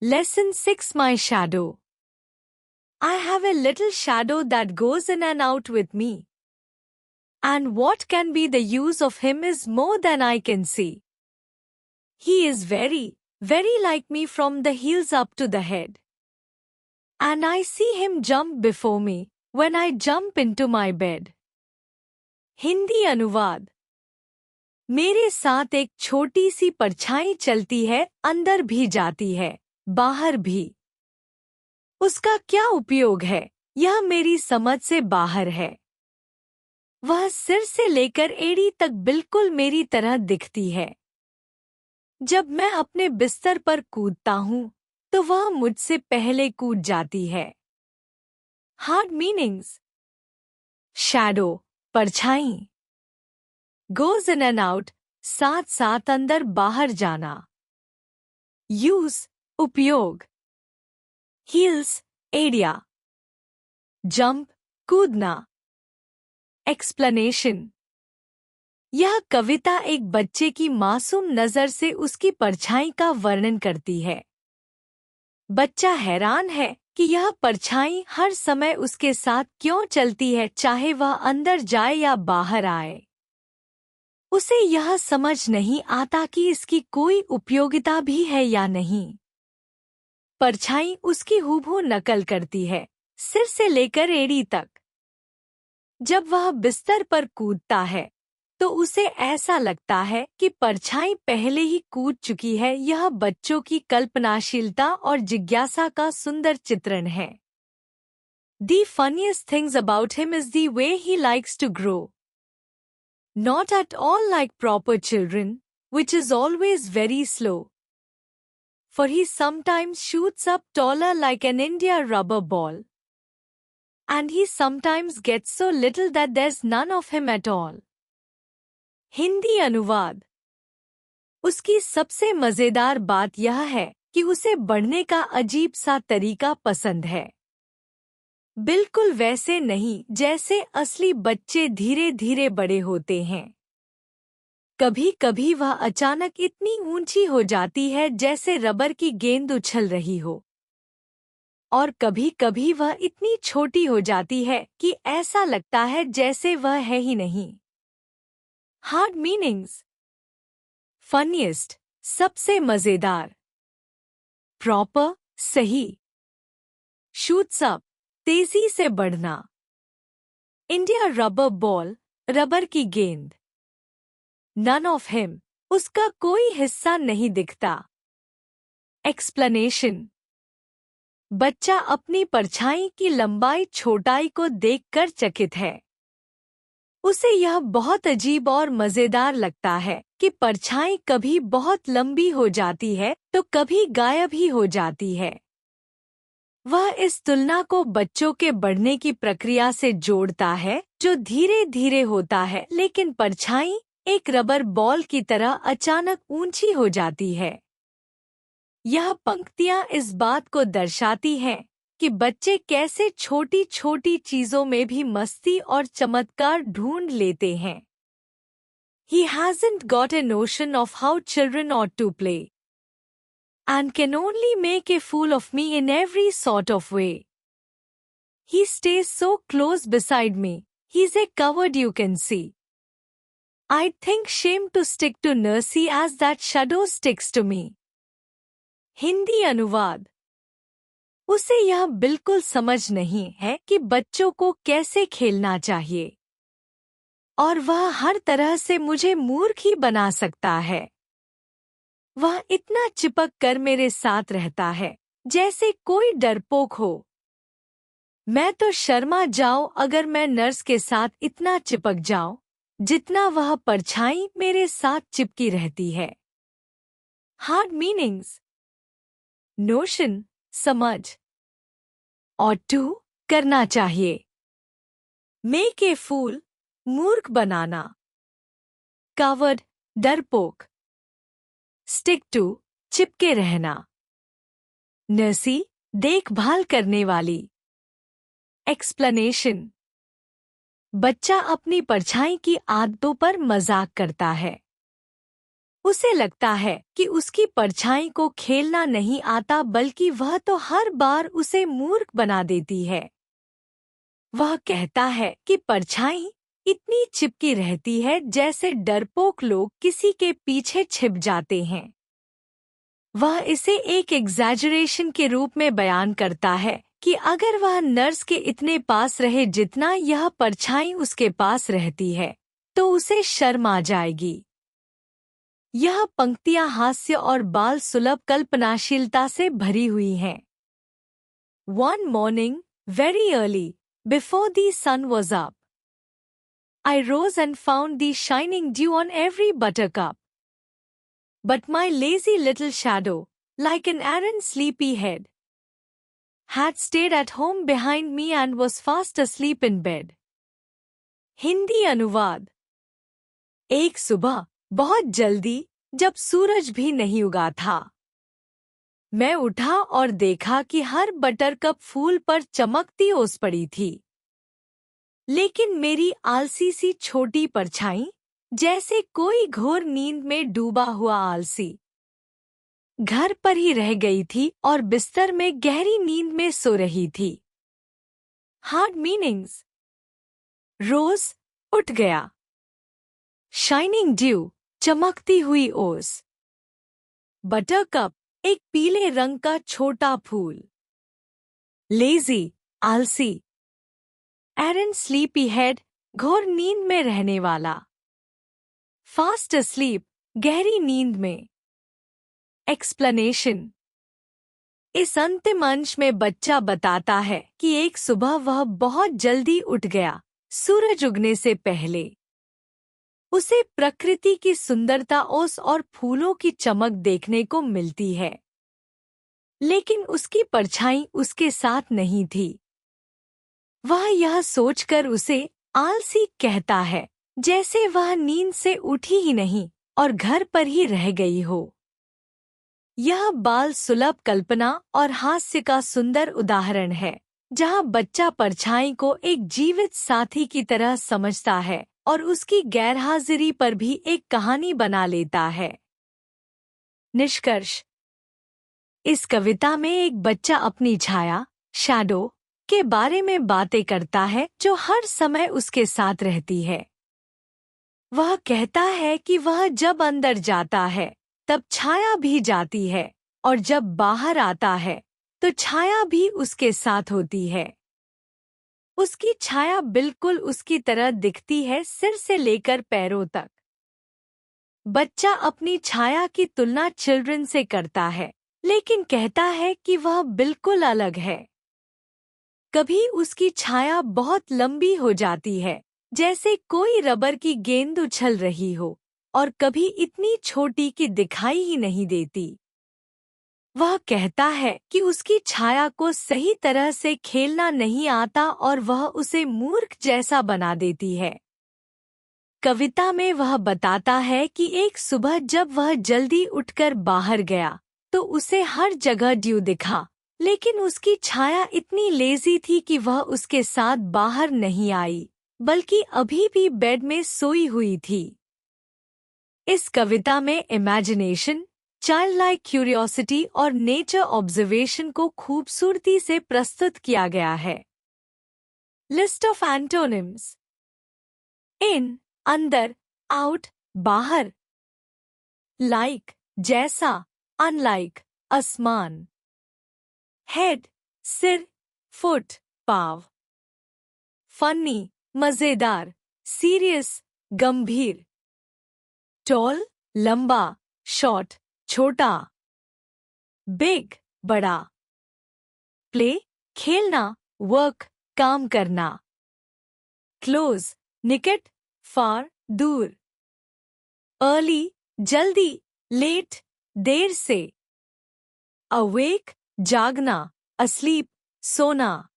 Lesson 6 My Shadow. I have a little shadow that goes in and out with me. And what can be the use of him is more than I can see. He is very, very like me from the heels up to the head. And I see him jump before me when I jump into my bed. Hindi अनुवाद। मेरे साथ एक छोटी सी परछाई चलती है, अंदर भी जाती है, बाहर भी। उसका क्या उपयोग है, यह मेरी समझ से बाहर है। वह सिर से लेकर एड़ी तक बिल्कुल मेरी तरह दिखती है। जब मैं अपने बिस्तर पर कूदता हूँ, तो वह मुझसे पहले कूद जाती है। Hard meanings. शैडो, परछाई। गोज इन एंड आउट, साथ साथ अंदर बाहर जाना। यूज, उपयोग। हील्स, एड़िया। जंप, कूदना। एक्सप्लेनेशन। यह कविता एक बच्चे की मासूम नजर से उसकी परछाई का वर्णन करती है। बच्चा हैरान है कि यह परछाई हर समय उसके साथ क्यों चलती है, चाहे वह अंदर जाए या बाहर आए। उसे यह समझ नहीं आता कि इसकी कोई उपयोगिता भी है या नहीं। परछाई उसकी हूबहू नकल करती है, सिर से लेकर एड़ी तक। जब वह बिस्तर पर कूदता है, तो उसे ऐसा लगता है कि परछाई पहले ही कूद चुकी है। यह बच्चों की कल्पनाशीलता और जिज्ञासा का सुंदर चित्रण है। The funniest things about him is the way he likes to grow. Not at all like proper children, which is always very slow. For he sometimes shoots up taller like an India rubber ball. And he sometimes gets so little that there's none of him at all. Hindi अनुवाद। उसकी सबसे मजेदार बात यह है कि उसे बढ़ने का अजीब सा तरीका पसंद है। बिल्कुल वैसे नहीं जैसे असली बच्चे धीरे धीरे बड़े होते हैं। कभी कभी वह अचानक इतनी ऊंची हो जाती है जैसे रबर की गेंद उछल रही हो। और कभी कभी वह इतनी छोटी हो जाती है कि ऐसा लगता है जैसे वह है ही नहीं। Hard meanings. फनीएस्ट, सबसे मजेदार। प्रॉपर, सही। शूट्स अप, तेजी से बढ़ना। इंडिया रबर बॉल, रबर की गेंद। नन ऑफ हिम, उसका कोई हिस्सा नहीं दिखता। एक्सप्लेनेशन। बच्चा अपनी परछाई की लंबाई छोटाई को देखकर चकित है। उसे यह बहुत अजीब और मजेदार लगता है कि परछाई कभी बहुत लंबी हो जाती है तो कभी गायब ही हो जाती है। वह इस तुलना को बच्चों के बढ़ने की प्रक्रिया से जोड़ता है, जो धीरे धीरे होता है, लेकिन परछाई एक रबर बॉल की तरह अचानक ऊंची हो जाती है। यह पंक्तियां इस बात को दर्शाती हैं कि बच्चे कैसे छोटी छोटी चीजों में भी मस्ती और चमत्कार ढूंढ लेते हैं। He hasn't got a notion of how children ought to play, and can only make a fool of me in every sort of way. He stays so close beside me, he's a coward you can see. I'd think shame to stick to Nursey as that shadow sticks to me. Hindi अनुवाद। उसे यह बिल्कुल समझ नहीं है कि बच्चों को कैसे खेलना चाहिए, और वह हर तरह से मुझे मूर्ख ही बना सकता है। वह इतना चिपक कर मेरे साथ रहता है जैसे कोई डरपोक हो। मैं तो शर्मा जाऊं अगर मैं नर्स के साथ इतना चिपक जाऊं जितना वह परछाई मेरे साथ चिपकी रहती है। Hard meanings. नोशन, समझ। ought to, करना चाहिए। मेक ए फूल, मूर्ख बनाना। कवर्ड, डरपोक। स्टिक टू, चिपके रहना। नर्सी, देखभाल करने वाली। एक्सप्लेनेशन। बच्चा अपनी परछाई की आदतों पर मजाक करता है। उसे लगता है कि उसकी परछाई को खेलना नहीं आता, बल्कि वह तो हर बार उसे मूर्ख बना देती है। वह कहता है कि परछाई इतनी चिपकी रहती है जैसे डरपोक लोग किसी के पीछे छिप जाते हैं। वह इसे एक एग्जैजरेशन के रूप में बयान करता है कि अगर वह नर्स के इतने पास रहे जितना यह परछाई उसके पास रहती है, तो उसे शर्म आ जाएगी। यह पंक्तियां हास्य और बाल सुलभ कल्पनाशीलता से भरी हुई हैं। One morning, very early, before the sun was up, I rose and found the shining dew on every buttercup. But my lazy little shadow, like an errant sleepy-head, had stayed at home behind me and was fast asleep in bed. Hindi अनुवाद। एक सुबह बहुत जल्दी, जब सूरज भी नहीं उगा था, मैं उठा और देखा कि हर बटरकप फूल पर चमकती ओस पड़ी थी। लेकिन मेरी आलसी सी छोटी परछाई, जैसे कोई घोर नींद में डूबा हुआ आलसी, घर पर ही रह गई थी और बिस्तर में गहरी नींद में सो रही थी। Hard meanings. रोज उठ गया। शाइनिंग ड्यू चमकती हुई ओस। बटरकप एक पीले रंग का छोटा फूल। लेजी आलसी। एरन स्लीपी हेड घोर नींद में रहने वाला। फास्ट अस्लीप गहरी नींद में। एक्सप्लेनेशन। इस अंतिम अंश में बच्चा बताता है कि एक सुबह वह बहुत जल्दी उठ गया, सूरज उगने से पहले। उसे प्रकृति की सुंदरता ओस और फूलों की चमक देखने को मिलती है, लेकिन उसकी परछाई उसके साथ नहीं थी। वह यह सोचकर उसे आलसी कहता है, जैसे वह नींद से उठी ही नहीं और घर पर ही रह गई हो। यह बाल सुलभ कल्पना और हास्य का सुंदर उदाहरण है, जहां बच्चा परछाई को एक जीवित साथी की तरह समझता है और उसकी गैरहाजिरी पर भी एक कहानी बना लेता है। निष्कर्ष। इस कविता में एक बच्चा अपनी छाया, शैडो, के बारे में बातें करता है जो हर समय उसके साथ रहती है। वह कहता है कि वह जब अंदर जाता है तब छाया भी जाती है, और जब बाहर आता है तो छाया भी उसके साथ होती है। उसकी छाया बिल्कुल उसकी तरह दिखती है, सिर से लेकर पैरों तक। बच्चा अपनी छाया की तुलना चिल्ड्रन से करता है, लेकिन कहता है कि वह बिल्कुल अलग है। कभी उसकी छाया बहुत लंबी हो जाती है, जैसे कोई रबर की गेंद उछल रही हो, और कभी इतनी छोटी कि दिखाई ही नहीं देती। वह कहता है कि उसकी छाया को सही तरह से खेलना नहीं आता और वह उसे मूर्ख जैसा बना देती है। कविता में वह बताता है कि एक सुबह जब वह जल्दी उठकर बाहर गया तो उसे हर जगह ड्यू दिखा, लेकिन उसकी छाया इतनी लेजी थी कि वह उसके साथ बाहर नहीं आई, बल्कि अभी भी बेड में सोई हुई थी। इस कविता में इमेजिनेशन, चाइल्ड लाइक क्यूरियोसिटी और नेचर ऑब्जर्वेशन को खूबसूरती से प्रस्तुत किया गया है। List of antonyms. इन अंदर, आउट बाहर। लाइक जैसा, अनलाइक असमान। हेड सिर, फुट पाँव। फनी मजेदार, सीरियस गंभीर। टॉल लंबा, शॉर्ट छोटा। बिग बड़ा। प्ले खेलना, वर्क काम करना। क्लोज निकट, फार दूर। अर्ली जल्दी, लेट देर से। अवेक जागना, अस्लीप सोना।